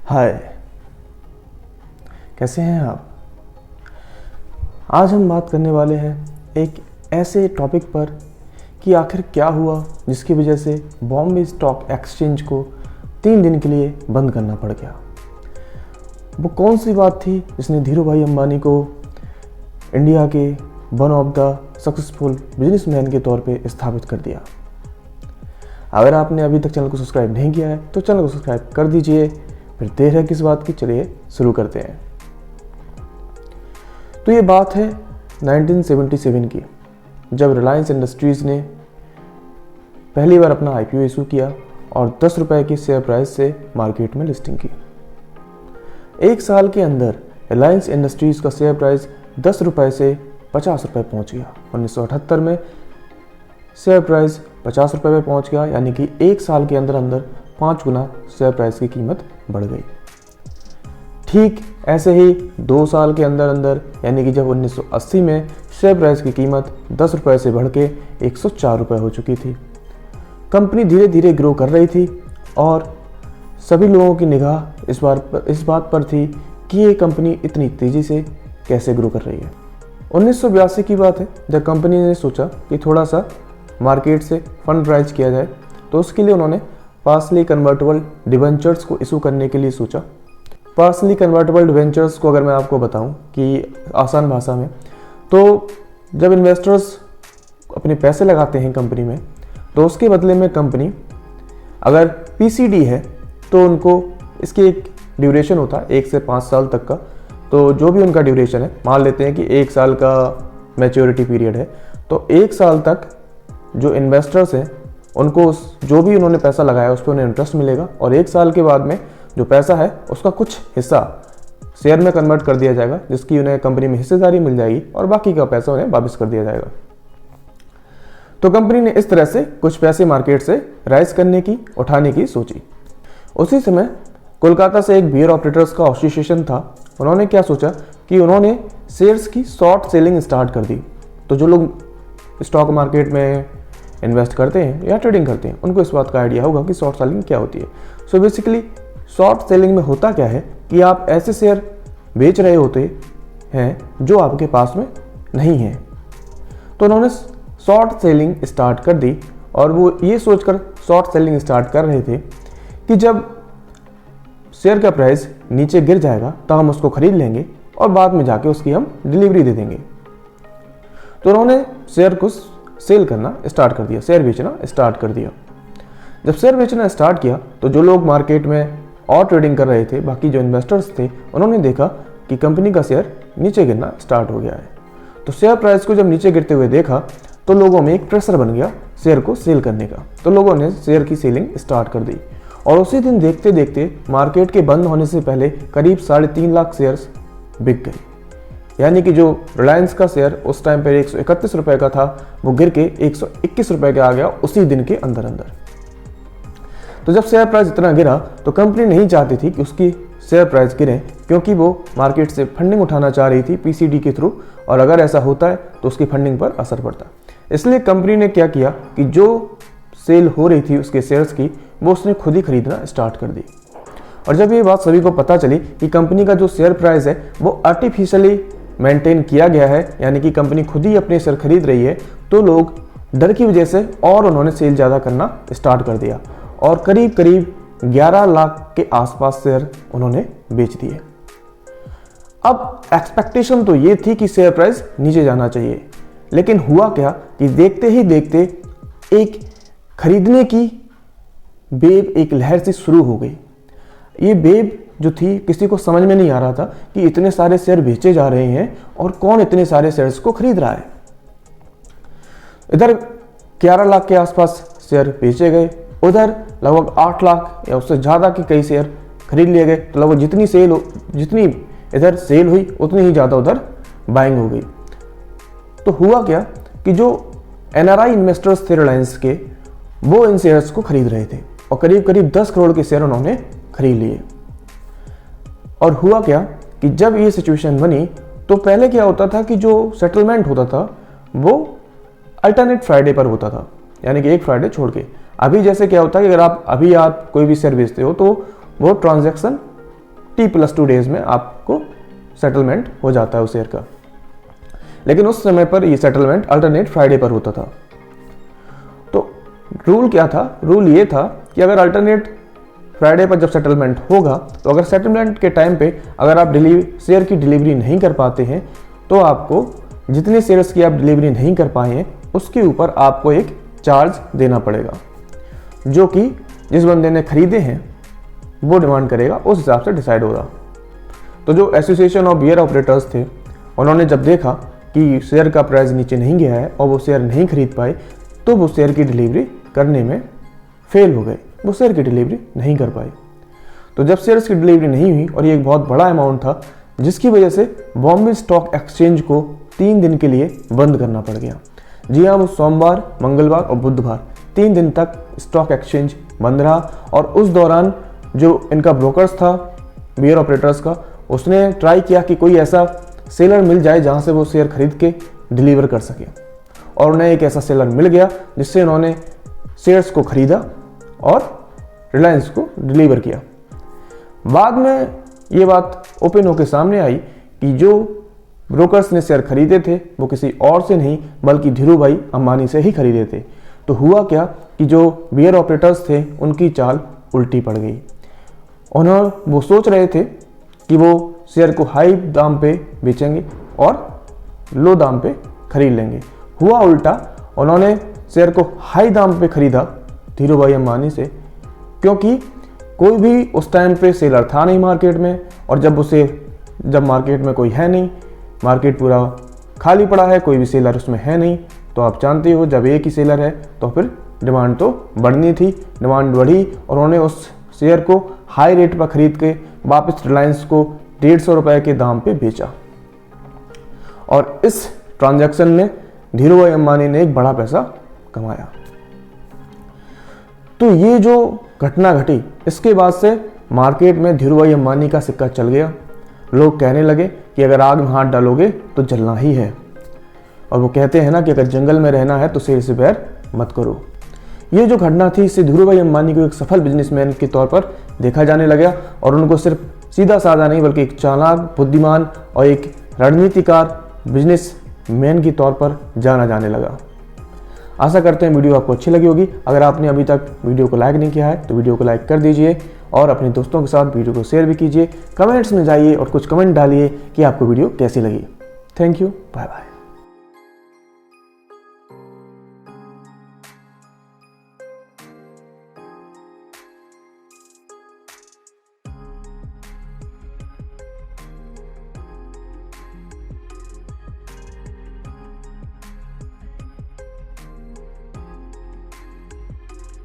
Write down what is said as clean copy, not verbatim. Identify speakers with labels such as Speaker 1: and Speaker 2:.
Speaker 1: हाय, कैसे हैं आप। आज हम बात करने वाले हैं एक ऐसे टॉपिक पर कि आखिर क्या हुआ जिसकी वजह से बॉम्बे स्टॉक एक्सचेंज को 3 दिन के लिए बंद करना पड़ गया। वो कौन सी बात थी जिसने धीरू भाई अंबानी को इंडिया के one of the successful businessman के तौर पे स्थापित कर दिया। अगर आपने अभी तक चैनल को सब्सक्राइब नहीं किया है तो चैनल को सब्सक्राइब कर दीजिए। फिर देर है किस बात की, चलिए शुरू करते हैं। तो ये बात है 1977 की, जब रिलायंस इंडस्ट्रीज़ ने पहली बार अपना IPO इशू किया और 10 रुपए की शेयर प्राइस से मार्केट में लिस्टिंग की। 1 साल के अंदर रिलायंस इंडस्ट्रीज़ का शेयर प्राइस 10 रुपए से 50 रुपए पहुंच गया। 1978 में शेयर प्राइस 50 रुपए पे पहुंच गया, यानी कि 1 साल के अंदर अंदर 5 गुना शेयर प्राइस की कीमत बढ़ गई। ठीक ऐसे ही 2 साल के अंदर अंदर, यानी कि जब 1980 में शेयर प्राइस की कीमत 10 रुपए से बढ़ के 104 रुपए हो चुकी थी। कंपनी धीरे धीरे ग्रो कर रही थी और सभी लोगों की निगाह इस बात पर थी कि ये कंपनी इतनी तेज़ी से कैसे ग्रो कर रही है। 1982 की बात है, जब कंपनी ने सोचा कि थोड़ा सा मार्केट से फंड राइज किया जाए, तो उसके लिए उन्होंने पार्सली कन्वर्टेबल डिबेंचर्स को इशू करने के लिए सोचा। पार्सली कन्वर्टेबल डिबेंचर्स को अगर मैं आपको बताऊं कि आसान भाषा में, तो जब इन्वेस्टर्स अपने पैसे लगाते हैं कंपनी में, तो उसके बदले में कंपनी अगर PCD है तो उनको इसकी एक ड्यूरेशन होता है 1 से 5 साल तक का। तो जो भी उनका ड्यूरेशन है, मान लेते हैं कि 1 साल का मैच्योरिटी पीरियड है, तो 1 साल तक जो इन्वेस्टर्स हैं उनको जो भी उन्होंने पैसा लगाया उस पर उन्हें इंटरेस्ट मिलेगा, और 1 साल के बाद में जो पैसा है उसका कुछ हिस्सा शेयर में कन्वर्ट कर दिया जाएगा, जिसकी उन्हें कंपनी में हिस्सेदारी मिल जाएगी और बाकी का पैसा उन्हें वापस कर दिया जाएगा। तो कंपनी ने इस तरह से कुछ पैसे मार्केट से राइज उठाने की सोची। उसी समय कोलकाता से एक बियर ऑपरेटर्स का एसोसिएशन था। उन्होंने क्या सोचा कि उन्होंने शेयर्स की शॉर्ट सेलिंग स्टार्ट कर दी। तो जो लोग स्टॉक मार्केट में इन्वेस्ट करते हैं या ट्रेडिंग करते हैं, उनको इस बात का आइडिया होगा कि शॉर्ट सेलिंग क्या होती है। सो बेसिकली शॉर्ट सेलिंग में होता क्या है कि आप ऐसे शेयर बेच रहे होते हैं जो आपके पास में नहीं है। तो उन्होंने शॉर्ट सेलिंग स्टार्ट कर दी, और वो ये सोचकर शॉर्ट सेलिंग स्टार्ट कर रहे थे कि जब शेयर का प्राइस नीचे गिर जाएगा तो हम उसको खरीद लेंगे और बाद में जाके उसकी हम डिलीवरी दे देंगे। तो उन्होंने शेयर को सेल करना स्टार्ट कर दिया, शेयर बेचना स्टार्ट कर दिया। जब शेयर बेचना स्टार्ट किया तो जो लोग मार्केट में और ट्रेडिंग कर रहे थे, बाकी जो इन्वेस्टर्स थे, उन्होंने देखा कि कंपनी का शेयर नीचे गिरना स्टार्ट हो गया है। तो शेयर प्राइस को जब नीचे गिरते हुए देखा तो लोगों में एक प्रेशर बन गया शेयर को सेल करने का। तो लोगों ने शेयर की सेलिंग स्टार्ट कर दी, और उसी दिन देखते देखते मार्केट के बंद होने से पहले करीब 3.5 लाख शेयर्स बिक गए। यानी कि जो रिलायंस का शेयर उस टाइम पर 131 रुपए का था, वो गिर के 121 रुपए का आ गया उसी दिन के अंदर अंदर। तो जब शेयर प्राइस इतना गिरा तो कंपनी नहीं चाहती थी कि उसकी शेयर प्राइस गिरे, क्योंकि वो मार्केट से फंडिंग उठाना चाह रही थी PCD के थ्रू, और अगर ऐसा होता है तो उसकी फंडिंग पर असर पड़ता। इसलिए कंपनी ने क्या किया कि जो सेल हो रही थी उसके शेयर्स की, वो उसने खुद ही खरीदना स्टार्ट कर दी। और जब ये बात सभी को पता चली कि कंपनी का जो शेयर प्राइस है वो आर्टिफिशियली मेंटेन किया गया है, यानी कि कंपनी खुद ही अपने शेयर खरीद रही है, तो लोग डर की वजह से और उन्होंने सेल ज़्यादा करना स्टार्ट कर दिया, और करीब करीब 11 लाख के आसपास शेयर उन्होंने बेच दिए। अब एक्सपेक्टेशन तो ये थी कि शेयर प्राइस नीचे जाना चाहिए, लेकिन हुआ क्या कि देखते ही देखते एक खरीदने की वेव, एक लहर से शुरू हो गई। ये वेव जो थी किसी को समझ में नहीं आ रहा था कि इतने सारे शेयर बेचे जा रहे हैं और कौन इतने सारे शेयर्स को खरीद रहा है। इधर 11 लाख के आसपास शेयर बेचे गए, उधर लगभग 8 लाख या उससे ज़्यादा के कई शेयर खरीद लिए गए। तो लगभग जितनी इधर सेल हुई उतनी ही ज़्यादा उधर बाइंग हो गई। तो हुआ क्या कि जो NRI इन्वेस्टर्स थे रिलायंस के, वो इन शेयर्स को खरीद रहे थे, और करीब करीब 10 करोड़ के शेयर उन्होंने खरीद लिए। और हुआ क्या कि जब ये सिचुएशन बनी तो पहले क्या होता था कि जो सेटलमेंट होता था वो अल्टरनेट फ्राइडे पर होता था, यानी कि एक फ्राइडे छोड़ के। अभी जैसे क्या होता है कि अगर आप कोई भी शेयर बेचते हो तो वो ट्रांजैक्शन T+2 डेज में आपको सेटलमेंट हो जाता है उस शेयर का। लेकिन उस समय पर ये सेटलमेंट अल्टरनेट फ्राइडे पर होता था। तो रूल क्या था? रूल ये था कि अगर अल्टरनेट फ्राइडे पर जब सेटलमेंट होगा तो अगर सेटलमेंट के टाइम पे अगर आप शेयर की डिलीवरी नहीं कर पाते हैं तो आपको जितने शेयर्स की आप डिलीवरी नहीं कर पाए हैं उसके ऊपर आपको एक चार्ज देना पड़ेगा, जो कि जिस बंदे ने खरीदे हैं वो डिमांड करेगा, उस हिसाब से डिसाइड होगा। तो जो एसोसिएशन ऑफ बियर ऑपरेटर्स थे उन्होंने जब देखा कि शेयर का प्राइस नीचे नहीं गया है और वो शेयर नहीं खरीद पाए तो वो शेयर की डिलीवरी करने में फेल हो गए, वो शेयर की डिलीवरी नहीं कर पाए। तो जब शेयर्स की डिलीवरी नहीं हुई और ये एक बहुत बड़ा अमाउंट था जिसकी वजह से बॉम्बे स्टॉक एक्सचेंज को 3 दिन के लिए बंद करना पड़ गया। जी हाँ, वो सोमवार, मंगलवार और बुधवार 3 दिन तक स्टॉक एक्सचेंज बंद रहा और उस दौरान जो इनका ब्रोकर्स था बियर ऑपरेटर्स का, उसने ट्राई किया कि कोई ऐसा सेलर मिल जाए जहाँ से वो शेयर खरीद के डिलीवर कर सके और उन्हें एक ऐसा सेलर मिल गया जिससे उन्होंने शेयर्स को खरीदा और रिलायंस को डिलीवर किया। बाद में ये बात ओपन होकर सामने आई कि जो ब्रोकर्स ने शेयर खरीदे थे वो किसी और से नहीं बल्कि धीरूभाई अंबानी से ही खरीदे थे। तो हुआ क्या कि जो बियर ऑपरेटर्स थे उनकी चाल उल्टी पड़ गई। वो सोच रहे थे कि वो शेयर को हाई दाम पे बेचेंगे और लो दाम पे खरीद लेंगे। हुआ उल्टा, उन्होंने शेयर को हाई दाम पे खरीदा धीरूभाई अंबानी से, क्योंकि कोई भी उस टाइम पे सेलर था नहीं मार्केट में और जब मार्केट में कोई है नहीं, मार्केट पूरा खाली पड़ा है, कोई भी सेलर उसमें है नहीं, तो आप जानते हो जब एक ही सेलर है तो फिर डिमांड तो बढ़नी थी। डिमांड बढ़ी और उन्होंने उस शेयर को हाई रेट पर खरीद के वापस रिलायंस को 150 रुपये के दाम पे बेचा और इस ट्रांजैक्शन में धीरूभाई अंबानी ने एक बड़ा पैसा कमाया। तो ये जो घटना घटी इसके बाद से मार्केट में धीरूभाई अंबानी का सिक्का चल गया। लोग कहने लगे कि अगर आग में हाथ डालोगे तो जलना ही है, और वो कहते हैं ना कि अगर जंगल में रहना है तो शेर से बैर मत करो। ये जो घटना थी इससे धीरूभाई अंबानी को एक सफल बिजनेसमैन के तौर पर देखा जाने लगा और उनको सिर्फ सीधा साधा नहीं बल्कि एक चालाक, बुद्धिमान और एक रणनीतिकार बिजनेसमैन के तौर पर जाना जाने लगा। आशा करते हैं वीडियो आपको अच्छी लगी होगी। अगर आपने अभी तक वीडियो को लाइक नहीं किया है तो वीडियो को लाइक कर दीजिए और अपने दोस्तों के साथ वीडियो को शेयर भी कीजिए। कमेंट्स में जाइए और कुछ कमेंट डालिए कि आपको वीडियो कैसी लगी। Thank you, bye bye.